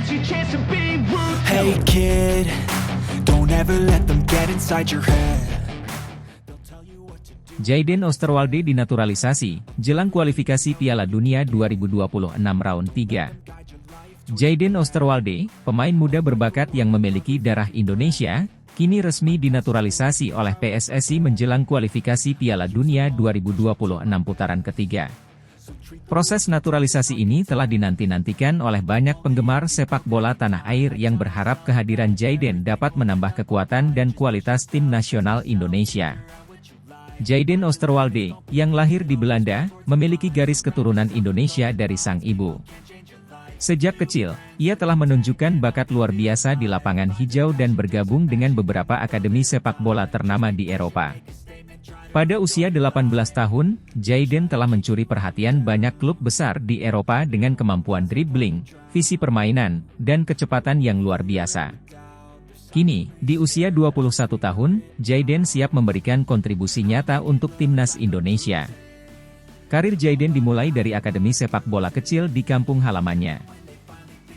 Hey kid, don't ever let them get inside your head. Jayden Osterwalde dinaturalisasi, jelang kualifikasi Piala Dunia 2026 round 3. Jayden Osterwalde, pemain muda berbakat yang memiliki darah Indonesia, kini resmi dinaturalisasi oleh PSSI menjelang kualifikasi Piala Dunia 2026 putaran ketiga. Proses naturalisasi ini telah dinanti-nantikan oleh banyak penggemar sepak bola tanah air yang berharap kehadiran Jayden dapat menambah kekuatan dan kualitas tim nasional Indonesia. Jayden Osterwalde, yang lahir di Belanda, memiliki garis keturunan Indonesia dari sang ibu. Sejak kecil, ia telah menunjukkan bakat luar biasa di lapangan hijau dan bergabung dengan beberapa akademi sepak bola ternama di Eropa. Pada usia 18 tahun, Jayden telah mencuri perhatian banyak klub besar di Eropa dengan kemampuan dribbling, visi permainan, dan kecepatan yang luar biasa. Kini, di usia 21 tahun, Jayden siap memberikan kontribusi nyata untuk timnas Indonesia. Karir Jayden dimulai dari akademi sepak bola kecil di kampung halamannya.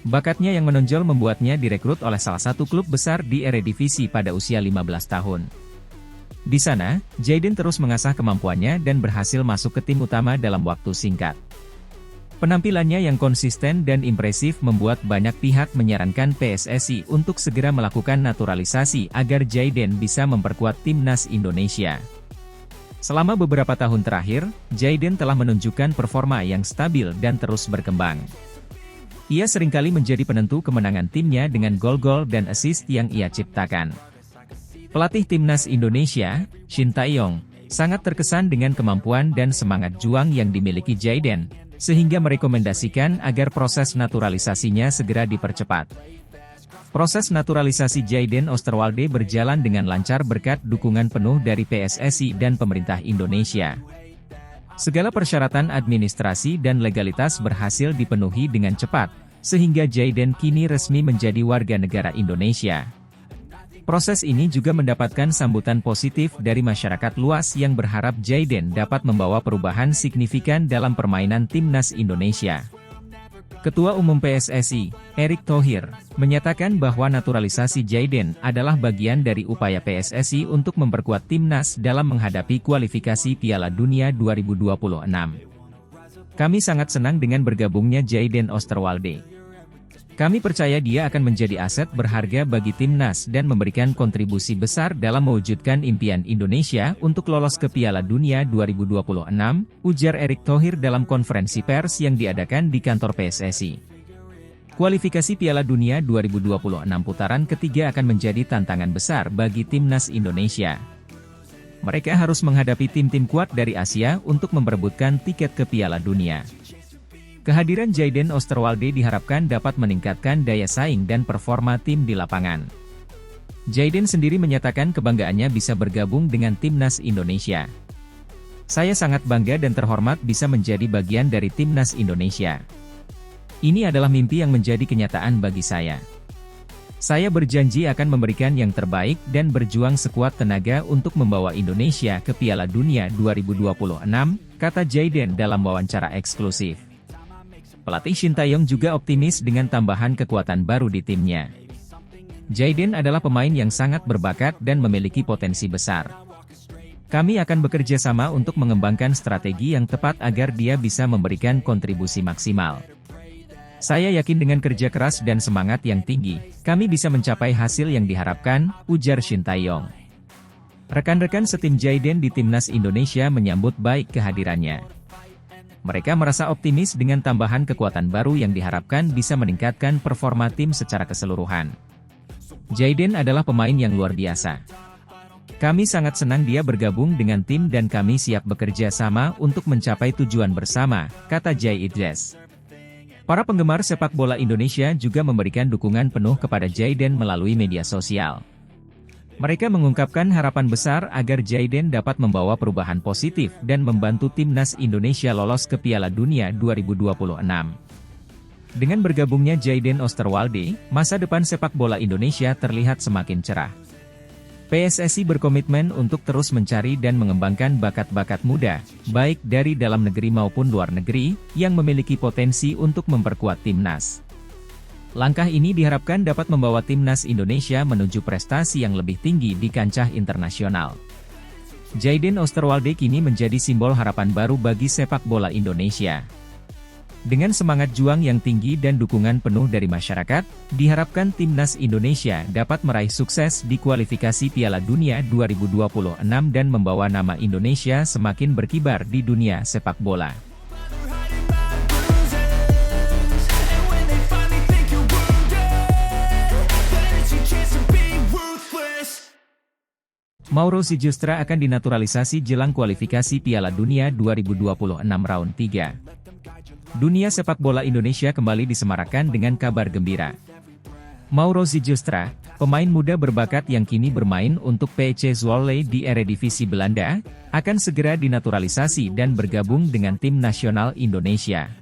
Bakatnya yang menonjol membuatnya direkrut oleh salah satu klub besar di Eredivisie pada usia 15 tahun. Di sana, Jayden terus mengasah kemampuannya dan berhasil masuk ke tim utama dalam waktu singkat. Penampilannya yang konsisten dan impresif membuat banyak pihak menyarankan PSSI untuk segera melakukan naturalisasi agar Jayden bisa memperkuat timnas Indonesia. Selama beberapa tahun terakhir, Jayden telah menunjukkan performa yang stabil dan terus berkembang. Ia seringkali menjadi penentu kemenangan timnya dengan gol-gol dan assist yang ia ciptakan. Pelatih timnas Indonesia, Shin Tae-yong, sangat terkesan dengan kemampuan dan semangat juang yang dimiliki Jayden, sehingga merekomendasikan agar proses naturalisasinya segera dipercepat. Proses naturalisasi Jayden Osterwalde berjalan dengan lancar berkat dukungan penuh dari PSSI dan pemerintah Indonesia. Segala persyaratan administrasi dan legalitas berhasil dipenuhi dengan cepat, sehingga Jayden kini resmi menjadi warga negara Indonesia. Proses ini juga mendapatkan sambutan positif dari masyarakat luas yang berharap Jayden dapat membawa perubahan signifikan dalam permainan timnas Indonesia. Ketua Umum PSSI, Erick Thohir, menyatakan bahwa naturalisasi Jayden adalah bagian dari upaya PSSI untuk memperkuat timnas dalam menghadapi kualifikasi Piala Dunia 2026. Kami sangat senang dengan bergabungnya Jayden Osterwalde. Kami percaya dia akan menjadi aset berharga bagi timnas dan memberikan kontribusi besar dalam mewujudkan impian Indonesia untuk lolos ke Piala Dunia 2026, ujar Erick Thohir dalam konferensi pers yang diadakan di kantor PSSI. Kualifikasi Piala Dunia 2026 putaran ketiga akan menjadi tantangan besar bagi timnas Indonesia. Mereka harus menghadapi tim-tim kuat dari Asia untuk memperebutkan tiket ke Piala Dunia. Kehadiran Jayden Osterwalde diharapkan dapat meningkatkan daya saing dan performa tim di lapangan. Jayden sendiri menyatakan kebanggaannya bisa bergabung dengan timnas Indonesia. Saya sangat bangga dan terhormat bisa menjadi bagian dari timnas Indonesia. Ini adalah mimpi yang menjadi kenyataan bagi saya. Saya berjanji akan memberikan yang terbaik dan berjuang sekuat tenaga untuk membawa Indonesia ke Piala Dunia 2026, kata Jayden dalam wawancara eksklusif. Pelatih Shin Tae-yong juga optimis dengan tambahan kekuatan baru di timnya. Jayden adalah pemain yang sangat berbakat dan memiliki potensi besar. Kami akan bekerja sama untuk mengembangkan strategi yang tepat agar dia bisa memberikan kontribusi maksimal. Saya yakin dengan kerja keras dan semangat yang tinggi, kami bisa mencapai hasil yang diharapkan, ujar Shin Tae-yong. Rekan-rekan setim Jayden di timnas Indonesia menyambut baik kehadirannya. Mereka merasa optimis dengan tambahan kekuatan baru yang diharapkan bisa meningkatkan performa tim secara keseluruhan. Jayden adalah pemain yang luar biasa. Kami sangat senang dia bergabung dengan tim dan kami siap bekerja sama untuk mencapai tujuan bersama, kata Jay Idris. Para penggemar sepak bola Indonesia juga memberikan dukungan penuh kepada Jayden melalui media sosial. Mereka mengungkapkan harapan besar agar Jayden dapat membawa perubahan positif dan membantu timnas Indonesia lolos ke Piala Dunia 2026. Dengan bergabungnya Jayden Osterwalde, masa depan sepak bola Indonesia terlihat semakin cerah. PSSI berkomitmen untuk terus mencari dan mengembangkan bakat-bakat muda, baik dari dalam negeri maupun luar negeri, yang memiliki potensi untuk memperkuat timnas. Langkah ini diharapkan dapat membawa timnas Indonesia menuju prestasi yang lebih tinggi di kancah internasional. Jayden Osterwalde kini menjadi simbol harapan baru bagi sepak bola Indonesia. Dengan semangat juang yang tinggi dan dukungan penuh dari masyarakat, diharapkan timnas Indonesia dapat meraih sukses di kualifikasi Piala Dunia 2026 dan membawa nama Indonesia semakin berkibar di dunia sepak bola. Mauro Sijustra akan dinaturalisasi jelang kualifikasi Piala Dunia 2026 round 3. Dunia sepak bola Indonesia kembali disemarakan dengan kabar gembira. Mauro Sijustra, pemain muda berbakat yang kini bermain untuk PEC Zwolle di Eredivisie Belanda, akan segera dinaturalisasi dan bergabung dengan tim nasional Indonesia.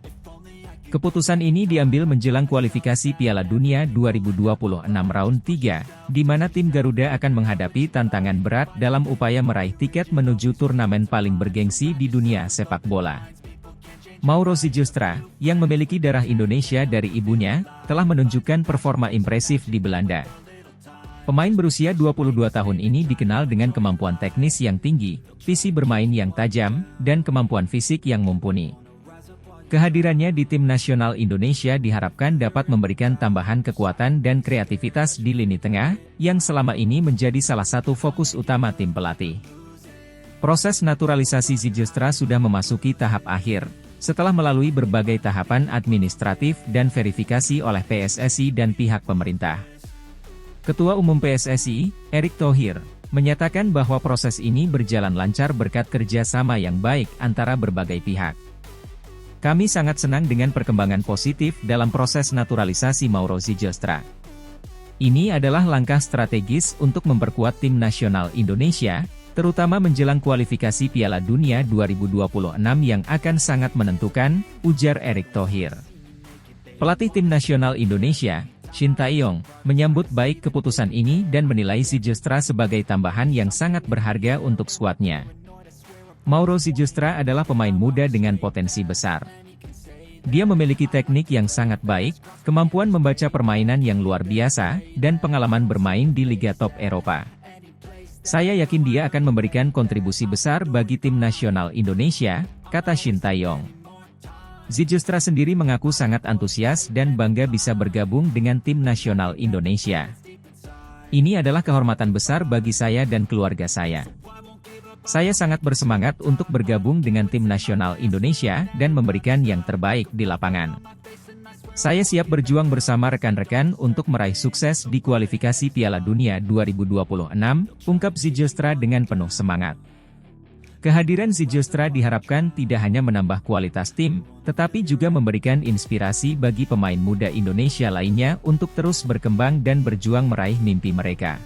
Keputusan ini diambil menjelang kualifikasi Piala Dunia 2026 round 3, di mana tim Garuda akan menghadapi tantangan berat dalam upaya meraih tiket menuju turnamen paling bergengsi di dunia sepak bola. Mauro Sijustra, yang memiliki darah Indonesia dari ibunya, telah menunjukkan performa impresif di Belanda. Pemain berusia 22 tahun ini dikenal dengan kemampuan teknis yang tinggi, visi bermain yang tajam, dan kemampuan fisik yang mumpuni. Kehadirannya di tim nasional Indonesia diharapkan dapat memberikan tambahan kekuatan dan kreativitas di lini tengah, yang selama ini menjadi salah satu fokus utama tim pelatih. Proses naturalisasi Sijustra sudah memasuki tahap akhir, setelah melalui berbagai tahapan administratif dan verifikasi oleh PSSI dan pihak pemerintah. Ketua Umum PSSI, Erick Thohir, menyatakan bahwa proses ini berjalan lancar berkat kerjasama yang baik antara berbagai pihak. Kami sangat senang dengan perkembangan positif dalam proses naturalisasi Mauro Sijustra. Ini adalah langkah strategis untuk memperkuat tim nasional Indonesia, terutama menjelang kualifikasi Piala Dunia 2026 yang akan sangat menentukan, ujar Erick Thohir. Pelatih tim nasional Indonesia, Shin Tae-yong, menyambut baik keputusan ini dan menilai Sijustra sebagai tambahan yang sangat berharga untuk skuadnya. Mauro Sijustra adalah pemain muda dengan potensi besar. Dia memiliki teknik yang sangat baik, kemampuan membaca permainan yang luar biasa, dan pengalaman bermain di liga top Eropa. Saya yakin dia akan memberikan kontribusi besar bagi tim nasional Indonesia, kata Shin Tae-yong. Sijustra sendiri mengaku sangat antusias dan bangga bisa bergabung dengan tim nasional Indonesia. Ini adalah kehormatan besar bagi saya dan keluarga saya. Saya sangat bersemangat untuk bergabung dengan tim nasional Indonesia dan memberikan yang terbaik di lapangan. Saya siap berjuang bersama rekan-rekan untuk meraih sukses di kualifikasi Piala Dunia 2026, ungkap Sijustra dengan penuh semangat. Kehadiran Sijustra diharapkan tidak hanya menambah kualitas tim, tetapi juga memberikan inspirasi bagi pemain muda Indonesia lainnya untuk terus berkembang dan berjuang meraih mimpi mereka.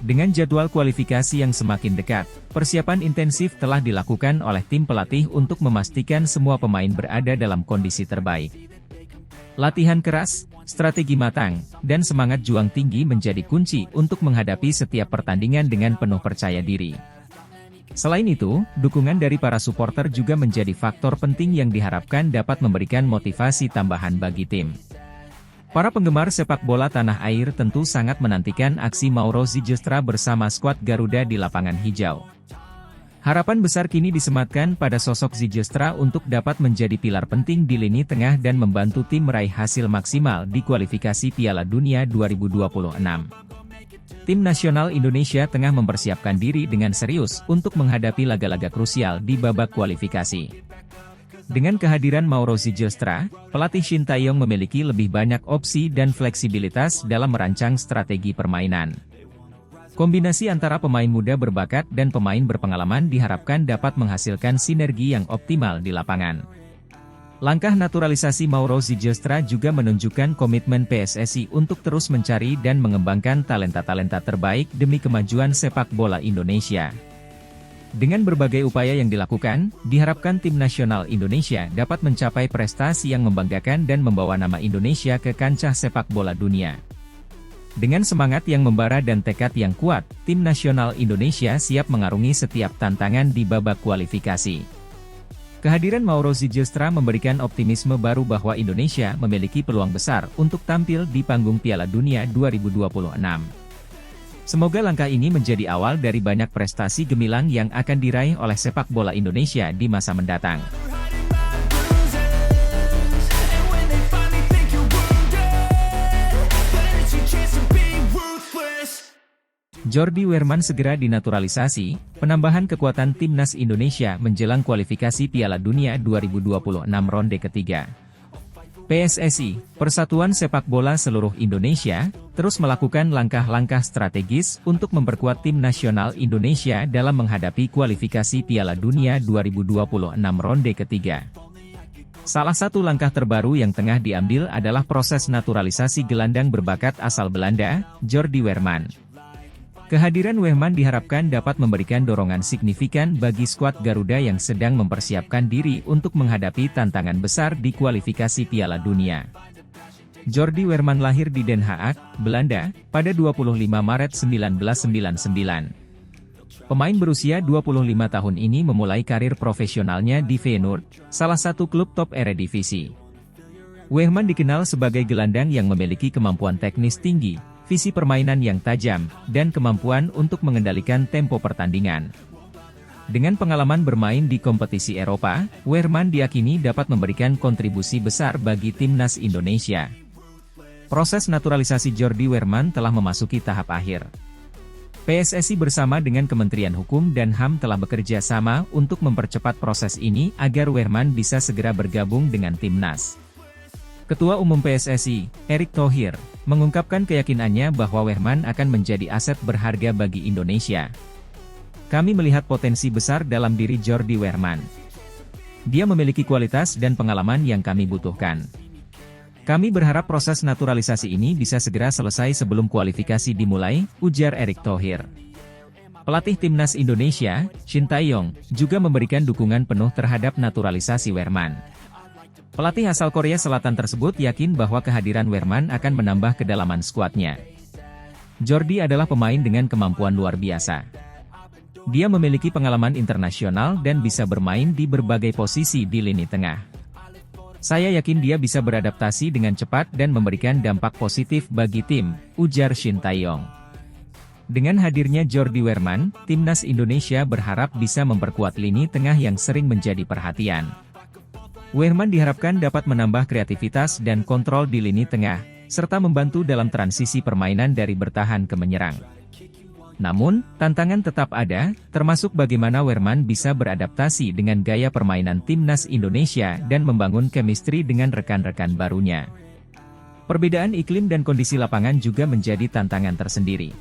Dengan jadwal kualifikasi yang semakin dekat, persiapan intensif telah dilakukan oleh tim pelatih untuk memastikan semua pemain berada dalam kondisi terbaik. Latihan keras, strategi matang, dan semangat juang tinggi menjadi kunci untuk menghadapi setiap pertandingan dengan penuh percaya diri. Selain itu, dukungan dari para supporter juga menjadi faktor penting yang diharapkan dapat memberikan motivasi tambahan bagi tim. Para penggemar sepak bola tanah air tentu sangat menantikan aksi Mauro Sijustra bersama skuad Garuda di lapangan hijau. Harapan besar kini disematkan pada sosok Sijustra untuk dapat menjadi pilar penting di lini tengah dan membantu tim meraih hasil maksimal di kualifikasi Piala Dunia 2026. Tim nasional Indonesia tengah mempersiapkan diri dengan serius untuk menghadapi laga-laga krusial di babak kualifikasi. Dengan kehadiran Mauro Sijustra, pelatih Shin Tae-yong memiliki lebih banyak opsi dan fleksibilitas dalam merancang strategi permainan. Kombinasi antara pemain muda berbakat dan pemain berpengalaman diharapkan dapat menghasilkan sinergi yang optimal di lapangan. Langkah naturalisasi Mauro Sijustra juga menunjukkan komitmen PSSI untuk terus mencari dan mengembangkan talenta-talenta terbaik demi kemajuan sepak bola Indonesia. Dengan berbagai upaya yang dilakukan, diharapkan tim nasional Indonesia dapat mencapai prestasi yang membanggakan dan membawa nama Indonesia ke kancah sepak bola dunia. Dengan semangat yang membara dan tekad yang kuat, tim nasional Indonesia siap mengarungi setiap tantangan di babak kualifikasi. Kehadiran Mauro Zylstra memberikan optimisme baru bahwa Indonesia memiliki peluang besar untuk tampil di panggung Piala Dunia 2026. Semoga langkah ini menjadi awal dari banyak prestasi gemilang yang akan diraih oleh sepak bola Indonesia di masa mendatang. Jordi Wehrman segera dinaturalisasi, penambahan kekuatan timnas Indonesia menjelang kualifikasi Piala Dunia 2026 ronde ketiga. PSSI, Persatuan Sepak Bola Seluruh Indonesia, terus melakukan langkah-langkah strategis untuk memperkuat tim nasional Indonesia dalam menghadapi kualifikasi Piala Dunia 2026 ronde ketiga. Salah satu langkah terbaru yang tengah diambil adalah proses naturalisasi gelandang berbakat asal Belanda, Jordi Wehrman. Kehadiran Wehrman diharapkan dapat memberikan dorongan signifikan bagi skuad Garuda yang sedang mempersiapkan diri untuk menghadapi tantangan besar di kualifikasi Piala Dunia. Jordi Wehrman lahir di Den Haag, Belanda, pada 25 Maret 1999. Pemain berusia 25 tahun ini memulai karir profesionalnya di Feyenoord, salah satu klub top Eredivisie. Wehrman dikenal sebagai gelandang yang memiliki kemampuan teknis tinggi, visi permainan yang tajam, dan kemampuan untuk mengendalikan tempo pertandingan. Dengan pengalaman bermain di kompetisi Eropa, Wehrman diyakini dapat memberikan kontribusi besar bagi timnas Indonesia. Proses naturalisasi Jordi Wehrman telah memasuki tahap akhir. PSSI bersama dengan Kementerian Hukum dan HAM telah bekerja sama untuk mempercepat proses ini agar Wehrman bisa segera bergabung dengan timnas. Ketua Umum PSSI, Erick Thohir, mengungkapkan keyakinannya bahwa Wehrman akan menjadi aset berharga bagi Indonesia. Kami melihat potensi besar dalam diri Jordi Wehrman. Dia memiliki kualitas dan pengalaman yang kami butuhkan. Kami berharap proses naturalisasi ini bisa segera selesai sebelum kualifikasi dimulai, ujar Erick Thohir. Pelatih timnas Indonesia, Shin Tae-yong, juga memberikan dukungan penuh terhadap naturalisasi Wehrman. Pelatih asal Korea Selatan tersebut yakin bahwa kehadiran Wehrman akan menambah kedalaman skuadnya. Jordi adalah pemain dengan kemampuan luar biasa. Dia memiliki pengalaman internasional dan bisa bermain di berbagai posisi di lini tengah. Saya yakin dia bisa beradaptasi dengan cepat dan memberikan dampak positif bagi tim, ujar Shin Tae-yong. Dengan hadirnya Jordi Wehrman, timnas Indonesia berharap bisa memperkuat lini tengah yang sering menjadi perhatian. Wehrman diharapkan dapat menambah kreativitas dan kontrol di lini tengah, serta membantu dalam transisi permainan dari bertahan ke menyerang. Namun, tantangan tetap ada, termasuk bagaimana Wehrman bisa beradaptasi dengan gaya permainan timnas Indonesia dan membangun chemistry dengan rekan-rekan barunya. Perbedaan iklim dan kondisi lapangan juga menjadi tantangan tersendiri.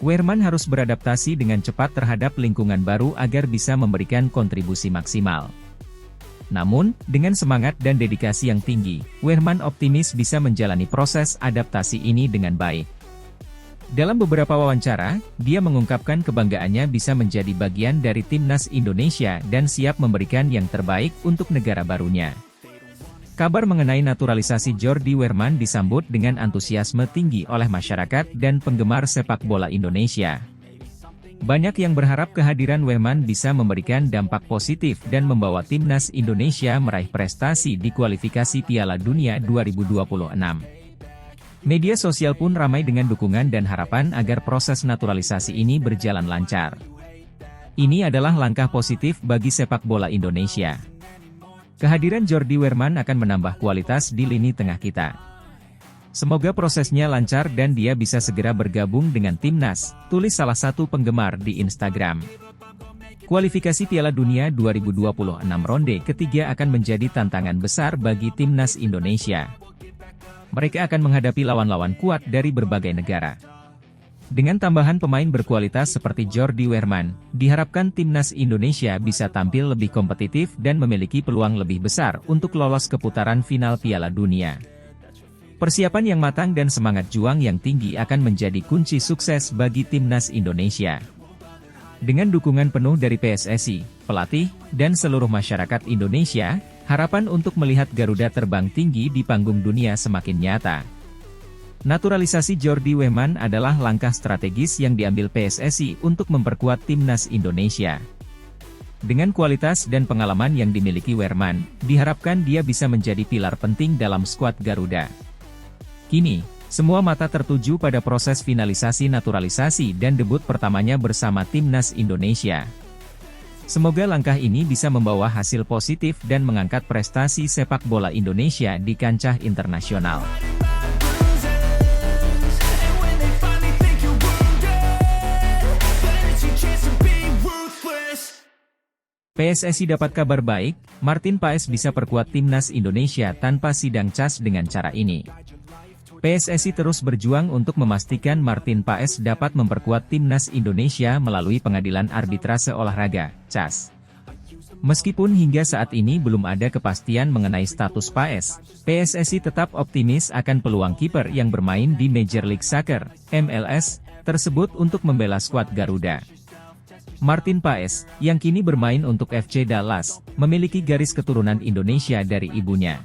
Wehrman harus beradaptasi dengan cepat terhadap lingkungan baru agar bisa memberikan kontribusi maksimal. Namun, dengan semangat dan dedikasi yang tinggi, Wehrman optimis bisa menjalani proses adaptasi ini dengan baik. Dalam beberapa wawancara, dia mengungkapkan kebanggaannya bisa menjadi bagian dari timnas Indonesia dan siap memberikan yang terbaik untuk negara barunya. Kabar mengenai naturalisasi Jordi Wehrman disambut dengan antusiasme tinggi oleh masyarakat dan penggemar sepak bola Indonesia. Banyak yang berharap kehadiran Wehrman bisa memberikan dampak positif dan membawa timnas Indonesia meraih prestasi di kualifikasi Piala Dunia 2026. Media sosial pun ramai dengan dukungan dan harapan agar proses naturalisasi ini berjalan lancar. Ini adalah langkah positif bagi sepak bola Indonesia. Kehadiran Jordi Wehrman akan menambah kualitas di lini tengah kita. Semoga prosesnya lancar dan dia bisa segera bergabung dengan timnas, tulis salah satu penggemar di Instagram. Kualifikasi Piala Dunia 2026 ronde ketiga akan menjadi tantangan besar bagi timnas Indonesia. Mereka akan menghadapi lawan-lawan kuat dari berbagai negara. Dengan tambahan pemain berkualitas seperti Jordi Wehrman, diharapkan timnas Indonesia bisa tampil lebih kompetitif dan memiliki peluang lebih besar untuk lolos ke putaran final Piala Dunia. Persiapan yang matang dan semangat juang yang tinggi akan menjadi kunci sukses bagi timnas Indonesia. Dengan dukungan penuh dari PSSI, pelatih, dan seluruh masyarakat Indonesia, harapan untuk melihat Garuda terbang tinggi di panggung dunia semakin nyata. Naturalisasi Jordi Wehrman adalah langkah strategis yang diambil PSSI untuk memperkuat timnas Indonesia. Dengan kualitas dan pengalaman yang dimiliki Wehrmann, diharapkan dia bisa menjadi pilar penting dalam skuad Garuda. Kini, semua mata tertuju pada proses finalisasi naturalisasi dan debut pertamanya bersama timnas Indonesia. Semoga langkah ini bisa membawa hasil positif dan mengangkat prestasi sepak bola Indonesia di kancah internasional. PSSI dapat kabar baik, Martin Paes bisa perkuat timnas Indonesia tanpa sidang CAS dengan cara ini. PSSI terus berjuang untuk memastikan Martin Paes dapat memperkuat timnas Indonesia melalui Pengadilan Arbitrase Olahraga, CAS. Meskipun hingga saat ini belum ada kepastian mengenai status Paes, PSSI tetap optimis akan peluang kiper yang bermain di Major League Soccer, MLS, tersebut untuk membela skuad Garuda. Martin Paes, yang kini bermain untuk FC Dallas, memiliki garis keturunan Indonesia dari ibunya.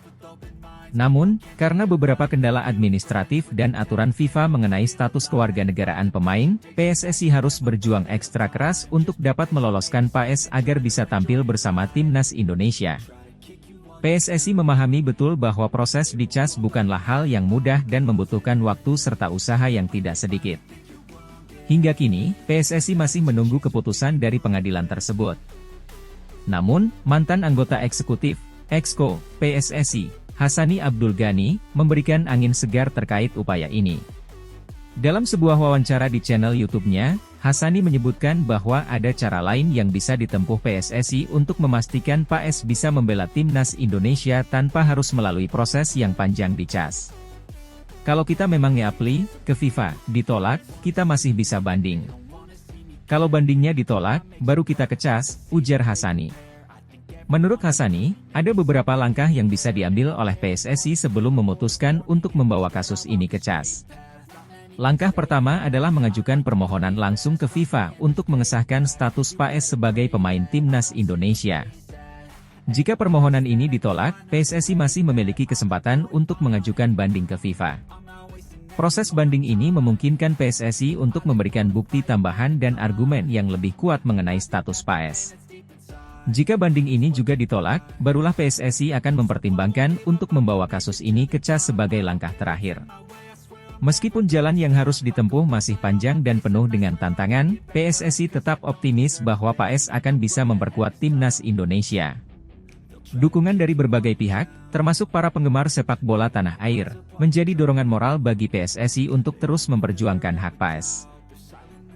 Namun, karena beberapa kendala administratif dan aturan FIFA mengenai status kewarganegaraan pemain, PSSI harus berjuang ekstra keras untuk dapat meloloskan Paes agar bisa tampil bersama timnas Indonesia. PSSI memahami betul bahwa proses di CAS bukanlah hal yang mudah dan membutuhkan waktu serta usaha yang tidak sedikit. Hingga kini, PSSI masih menunggu keputusan dari pengadilan tersebut. Namun, mantan anggota eksekutif, Exco, PSSI, Hassani Abdul Ghani, memberikan angin segar terkait upaya ini. Dalam sebuah wawancara di channel YouTube-nya, Hassani menyebutkan bahwa ada cara lain yang bisa ditempuh PSSI untuk memastikan Paes bisa membela timnas Indonesia tanpa harus melalui proses yang panjang di CAS. Kalau kita memang nge-apply ke FIFA, ditolak, kita masih bisa banding. Kalau bandingnya ditolak, baru kita ke CAS, ujar Hassani. Menurut Hassani, ada beberapa langkah yang bisa diambil oleh PSSI sebelum memutuskan untuk membawa kasus ini ke CAS. Langkah pertama adalah mengajukan permohonan langsung ke FIFA untuk mengesahkan status Paes sebagai pemain timnas Indonesia. Jika permohonan ini ditolak, PSSI masih memiliki kesempatan untuk mengajukan banding ke FIFA. Proses banding ini memungkinkan PSSI untuk memberikan bukti tambahan dan argumen yang lebih kuat mengenai status Paes. Jika banding ini juga ditolak, barulah PSSI akan mempertimbangkan untuk membawa kasus ini ke CAS sebagai langkah terakhir. Meskipun jalan yang harus ditempuh masih panjang dan penuh dengan tantangan, PSSI tetap optimis bahwa Paes akan bisa memperkuat timnas Indonesia. Dukungan dari berbagai pihak, termasuk para penggemar sepak bola tanah air, menjadi dorongan moral bagi PSSI untuk terus memperjuangkan hak Paes.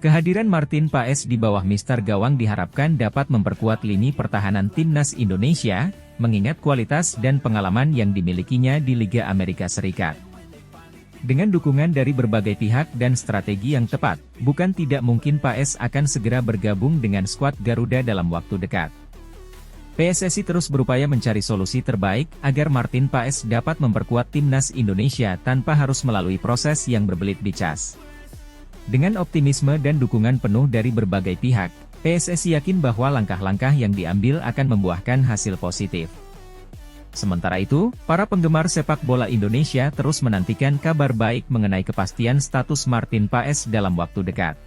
Kehadiran Martin Paes di bawah Mister Gawang diharapkan dapat memperkuat lini pertahanan timnas Indonesia, mengingat kualitas dan pengalaman yang dimilikinya di Liga Amerika Serikat. Dengan dukungan dari berbagai pihak dan strategi yang tepat, bukan tidak mungkin Paes akan segera bergabung dengan skuad Garuda dalam waktu dekat. PSSI terus berupaya mencari solusi terbaik agar Martin Paes dapat memperkuat timnas Indonesia tanpa harus melalui proses yang berbelit di CAS. Dengan optimisme dan dukungan penuh dari berbagai pihak, PSSI yakin bahwa langkah-langkah yang diambil akan membuahkan hasil positif. Sementara itu, para penggemar sepak bola Indonesia terus menantikan kabar baik mengenai kepastian status Martin Paes dalam waktu dekat.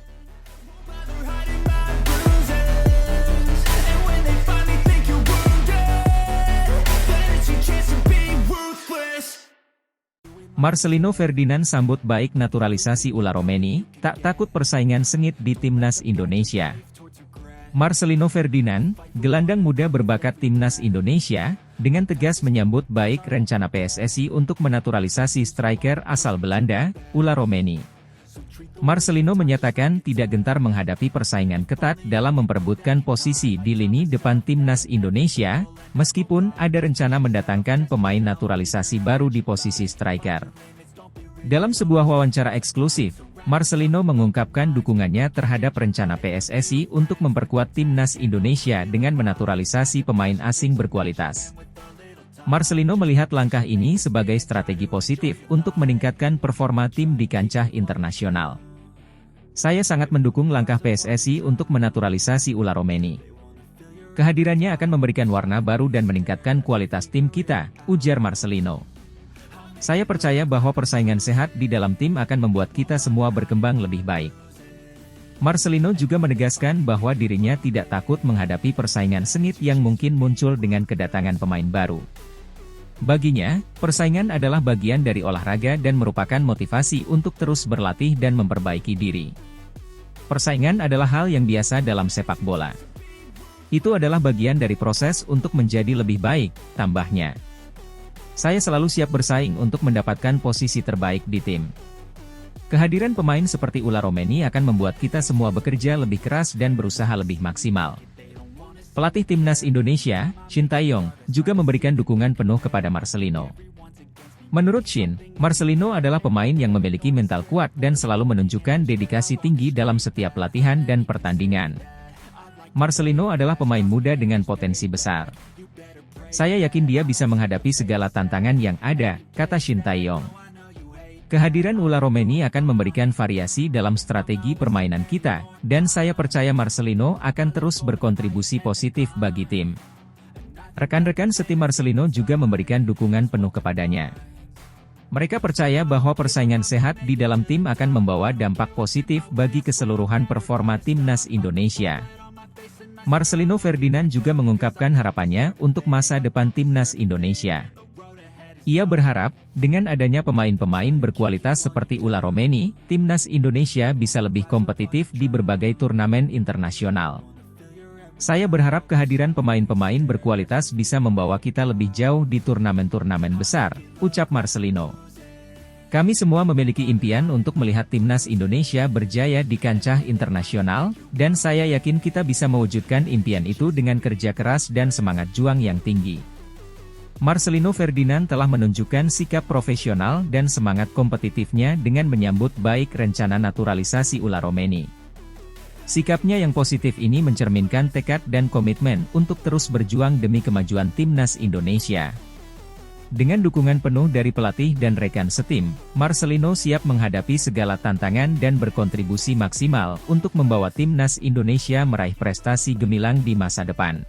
Marcelino Ferdinand sambut baik naturalisasi Ula Romeni, tak takut persaingan sengit di timnas Indonesia. Marcelino Ferdinand, gelandang muda berbakat timnas Indonesia, dengan tegas menyambut baik rencana PSSI untuk menaturalisasi striker asal Belanda, Ula Romeni. Marcelino menyatakan tidak gentar menghadapi persaingan ketat dalam memperebutkan posisi di lini depan timnas Indonesia, meskipun ada rencana mendatangkan pemain naturalisasi baru di posisi striker. Dalam sebuah wawancara eksklusif, Marcelino mengungkapkan dukungannya terhadap rencana PSSI untuk memperkuat timnas Indonesia dengan menaturalisasi pemain asing berkualitas. Marcelino melihat langkah ini sebagai strategi positif untuk meningkatkan performa tim di kancah internasional. Saya sangat mendukung langkah PSSI untuk menaturalisasi Ula Romeni. Kehadirannya akan memberikan warna baru dan meningkatkan kualitas tim kita, ujar Marcelino. Saya percaya bahwa persaingan sehat di dalam tim akan membuat kita semua berkembang lebih baik. Marcelino juga menegaskan bahwa dirinya tidak takut menghadapi persaingan sengit yang mungkin muncul dengan kedatangan pemain baru. Baginya, persaingan adalah bagian dari olahraga dan merupakan motivasi untuk terus berlatih dan memperbaiki diri. Persaingan adalah hal yang biasa dalam sepak bola. Itu adalah bagian dari proses untuk menjadi lebih baik, tambahnya. Saya selalu siap bersaing untuk mendapatkan posisi terbaik di tim. Kehadiran pemain seperti Ula Romeni akan membuat kita semua bekerja lebih keras dan berusaha lebih maksimal. Pelatih timnas Indonesia, Shin Tae-yong, juga memberikan dukungan penuh kepada Marcelino. Menurut Shin, Marcelino adalah pemain yang memiliki mental kuat dan selalu menunjukkan dedikasi tinggi dalam setiap latihan dan pertandingan. Marcelino adalah pemain muda dengan potensi besar. Saya yakin dia bisa menghadapi segala tantangan yang ada, kata Shin Tae-yong. Kehadiran Ula Romeni akan memberikan variasi dalam strategi permainan kita, dan saya percaya Marcelino akan terus berkontribusi positif bagi tim. Rekan-rekan setim Marcelino juga memberikan dukungan penuh kepadanya. Mereka percaya bahwa persaingan sehat di dalam tim akan membawa dampak positif bagi keseluruhan performa timnas Indonesia. Marcelino Ferdinand juga mengungkapkan harapannya untuk masa depan timnas Indonesia. Ia berharap, dengan adanya pemain-pemain berkualitas seperti Ula Romeni, timnas Indonesia bisa lebih kompetitif di berbagai turnamen internasional. Saya berharap kehadiran pemain-pemain berkualitas bisa membawa kita lebih jauh di turnamen-turnamen besar, ucap Marcelino. Kami semua memiliki impian untuk melihat timnas Indonesia berjaya di kancah internasional, dan saya yakin kita bisa mewujudkan impian itu dengan kerja keras dan semangat juang yang tinggi. Marcelino Ferdinand telah menunjukkan sikap profesional dan semangat kompetitifnya dengan menyambut baik rencana naturalisasi Ula Romeni. Sikapnya yang positif ini mencerminkan tekad dan komitmen untuk terus berjuang demi kemajuan timnas Indonesia. Dengan dukungan penuh dari pelatih dan rekan setim, Marcelino siap menghadapi segala tantangan dan berkontribusi maksimal untuk membawa timnas Indonesia meraih prestasi gemilang di masa depan.